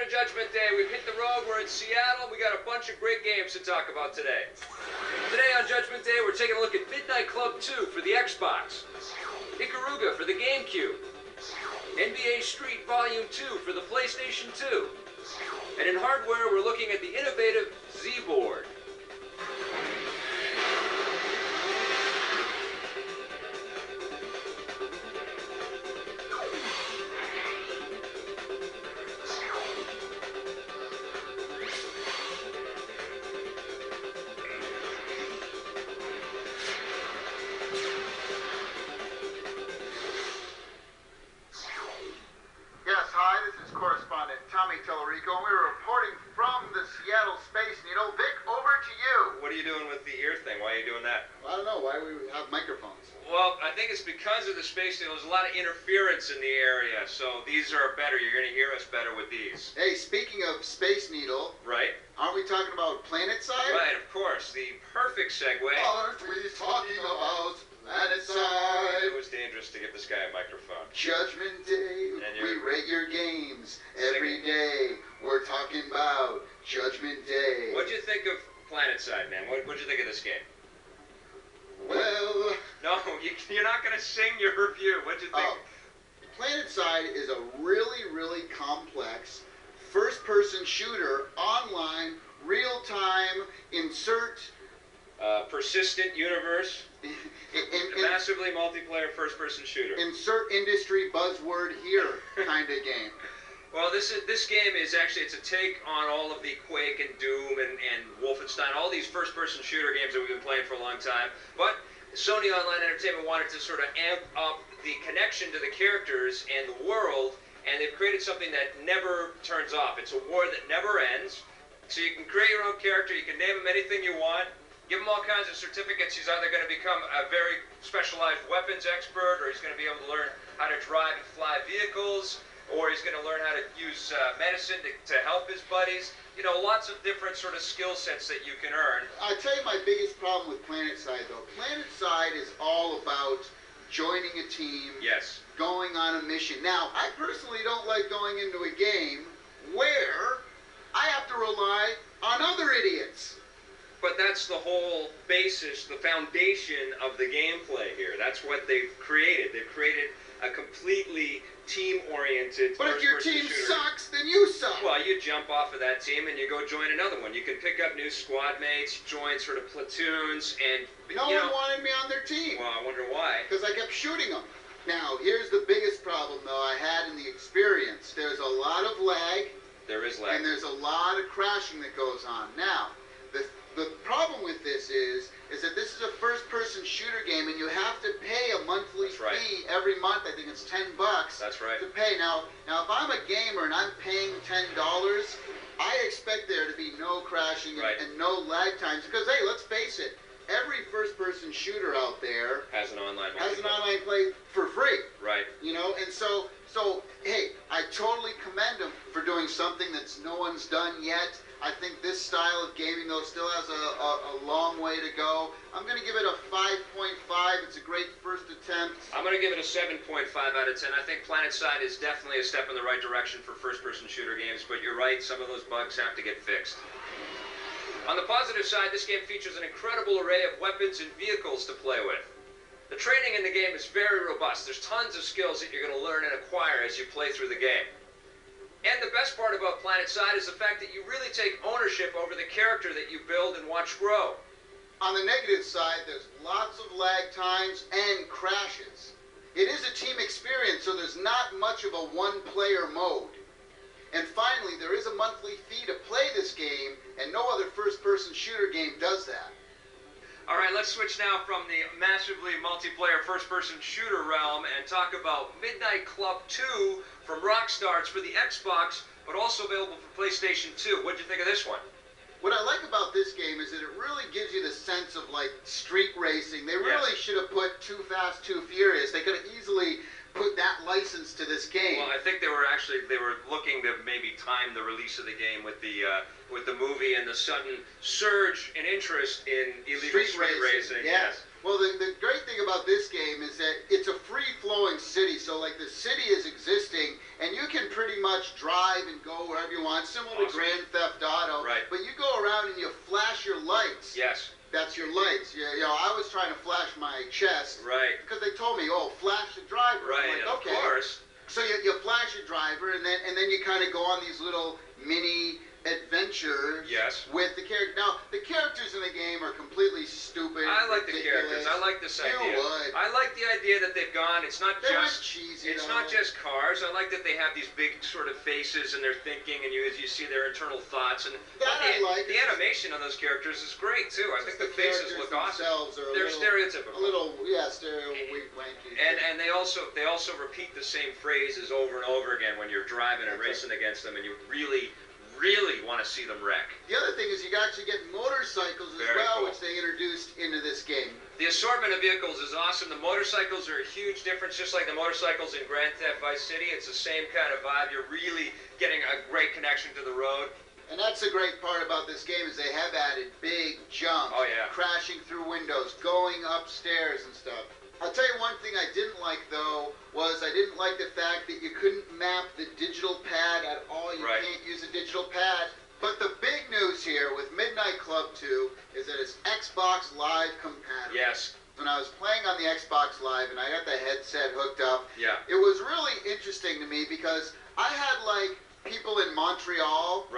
Judgment Day. We've hit the road. We're in Seattle. We got a bunch of great games to talk about today. Today on Judgment Day, we're taking a look at Midnight Club 2 for the Xbox, Ikaruga for the GameCube, NBA Street Volume 2 for the PlayStation 2, and in hardware, we're looking at the innovative Z-Board. Because of the space, there's a lot of interference in the area, so these are better. You're going to hear us better with these. Hey, speaking of Space Needle, right? Aren't we talking about Planetside? Right, of course. The perfect segue. Aren't we talking about Planetside? It was dangerous to give this guy a microphone. Judgment Day, we rate your games every day. We're talking about Judgment Day. What'd you think of Planetside, man? What'd you think of this game? Well... No, you're not going to sing your review. What'd you think? Planetside is a really, really complex first-person shooter, online, real-time, insert... persistent universe. Massively multiplayer first-person shooter. Insert industry buzzword here kind of game. Well, this game is actually, it's a take on all of the Quake and Doom and Wolfenstein, all these first-person shooter games that we've been playing for a long time. But Sony Online Entertainment wanted to sort of amp up the connection to the characters and the world, and they've created something that never turns off. It's a war that never ends. So you can create your own character, you can name him anything you want, give him all kinds of certificates. He's either going to become a very specialized weapons expert, or he's going to be able to learn how to drive and fly vehicles, or he's going to learn how to use medicine to help his buddies. You know, lots of different sort of skill sets that you can earn. I'll tell you my biggest problem with Planetside, though. Planetside is all about joining a team, yes, going on a mission. Now, I personally don't like going into a game where I have to rely on other idiots. But that's the whole basis, the foundation of the gameplay here. That's what they've created. They've created a completely team-oriented But if your team shooter. sucks, then you suck. Well, you jump off of that team and you go join another one. You can pick up new squad mates, join sort of platoons, and no one wanted me on their team. Well, I wonder why. Because I kept shooting them. Now, here's the biggest problem, though, I had in the experience. There's a lot of lag. There is lag. And there's a lot of crashing that goes on. Now, the problem with this is that this is a first-person shooter game, and you have to pay a monthly fee every month. I think it's $10. That's right. To pay. Now, if I'm a gamer and I'm paying $10, I expect there to be no crashing and no lag times. Because, hey, let's face it, every first-person shooter out there has an online play for free. Right. You know, and so hey, I totally commend them for doing something that's no one's done yet. I think this style of gaming, though, still has a long way to go. I'm going to give it a 5.5. It's a great first attempt. I'm going to give it a 7.5 out of 10. I think Planetside is definitely a step in the right direction for first-person shooter games, but you're right, some of those bugs have to get fixed. On the positive side, this game features an incredible array of weapons and vehicles to play with. The training in the game is very robust. There's tons of skills that you're going to learn and acquire as you play through the game. And the best part about Planetside is the fact that you really take ownership over the character that you build and watch grow. On the negative side, there's lots of lag times and crashes. It is a team experience, so there's not much of a one-player mode. And finally, there is a monthly fee to play this game, and no other first-person shooter game does that. All right, let's switch now from the massively multiplayer first-person shooter realm and talk about Midnight Club 2 from Rockstar. It's for the Xbox, but also available for PlayStation 2. What'd you think of this one? What I like about this game is that it really gives you the sense of, like, street racing. They really should have put Too Fast, Too Furious. They could have easily put that license to this game. Well, I think they were looking to maybe time the release of the game with the movie and the sudden surge in interest in illegal street racing. Yes. Well, the great thing about this game is that it's a free-flowing city. So, like, the city is existing, and you can pretty much drive and go wherever you want, similar to Grand Theft Auto. Right. But you go around and you flash your lights. Yes. That's your lights. You know, I was trying to flash my chest. Right. Because they told me, oh, flash the driver. Right. I'm like, okay. Of course. So you flash your driver, and then you kind of go on these little mini adventures. Yes. With the character. Now, the characters in the game are completely stupid. I like the ridiculous. characters. I like this idea. You would. I like the idea that they've gone. It's not They just went cheesy. It's though. not just cars. I like that they have these big sort of faces and they're thinking, and you see their internal thoughts. And That I like. the animation on those characters is great too. I think the faces look awesome. They're stereotypical. A little, yeah, wanky. And they also repeat the same phrases over and over again when you're driving and racing against them, and you really want to see them wreck. The other thing is you actually get motorcycles as well, which they introduced into this game. The assortment of vehicles is awesome. The motorcycles are a huge difference, just like the motorcycles in Grand Theft Vice City. It's the same kind of vibe. You're really getting a great connection to the road. And that's the great part about this game is they have added big jumps. Oh, yeah. Crashing through windows, going upstairs and stuff. I'll tell you one thing I didn't like, though, was I didn't like the fact that you couldn't map the digital pad at all. You can't use a digital pad. But the big news here with Midnight Club 2 is that it's Xbox Live compatible. Yes. When I was playing on the Xbox Live and I got the headset hooked up, it was really interesting to me because I had, like, people in Montreal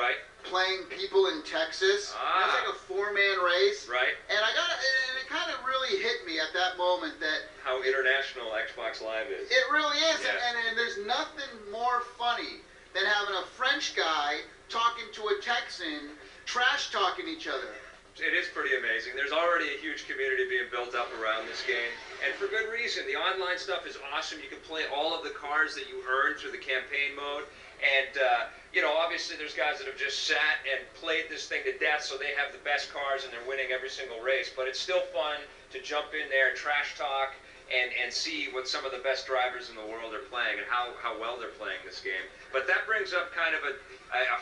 playing people in Texas. It was like a four-man race. Right. And it kind of really hit me at that moment that how international Xbox Live is. It really is. Yes. And there's nothing more funny than having a French guy talking to a Texan, trash-talking each other. It is pretty amazing. There's already a huge community being built up around this game, and for good reason. The online stuff is awesome. You can play all of the cars that you earn through the campaign mode, and you know, obviously there's guys that have just sat and played this thing to death, so they have the best cars and they're winning every single race. But it's still fun to jump in there and trash talk and see what some of the best drivers in the world are playing and how well they're playing this game. But that brings up kind of a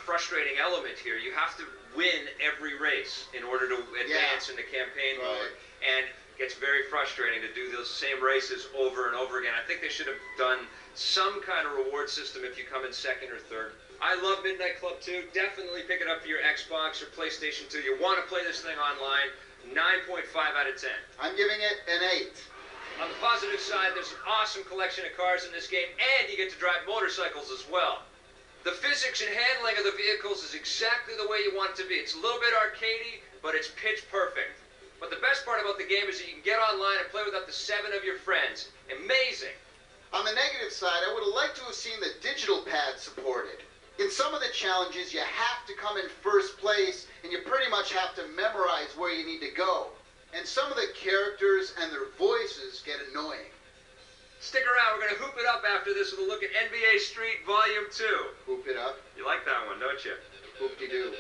frustrating element here. You have to win every race in order to advance in the campaign mode, and it gets very frustrating to do those same races over and over again. I think they should have done some kind of reward system if you come in second or third. I love Midnight Club 2. Definitely pick it up for your Xbox or PlayStation 2. You want to play this thing online. 9.5 out of 10. I'm giving it an 8. On the positive side, there's an awesome collection of cars in this game, and you get to drive motorcycles as well. The physics and handling of the vehicles is exactly the way you want it to be. It's a little bit arcadey, but it's pitch perfect. But the best part about the game is that you can get online and play with up to 7 of your friends. Amazing. On the negative side, I would have liked to have seen the digital pad supported. In some of the challenges, you have to come in first place, and you pretty much have to memorize where you need to go. And some of the characters and their voices get annoying. Stick around. We're going to hoop it up after this with a look at NBA Street Volume 2. Hoop it up. You like that one, don't you? Hoop-de-doo.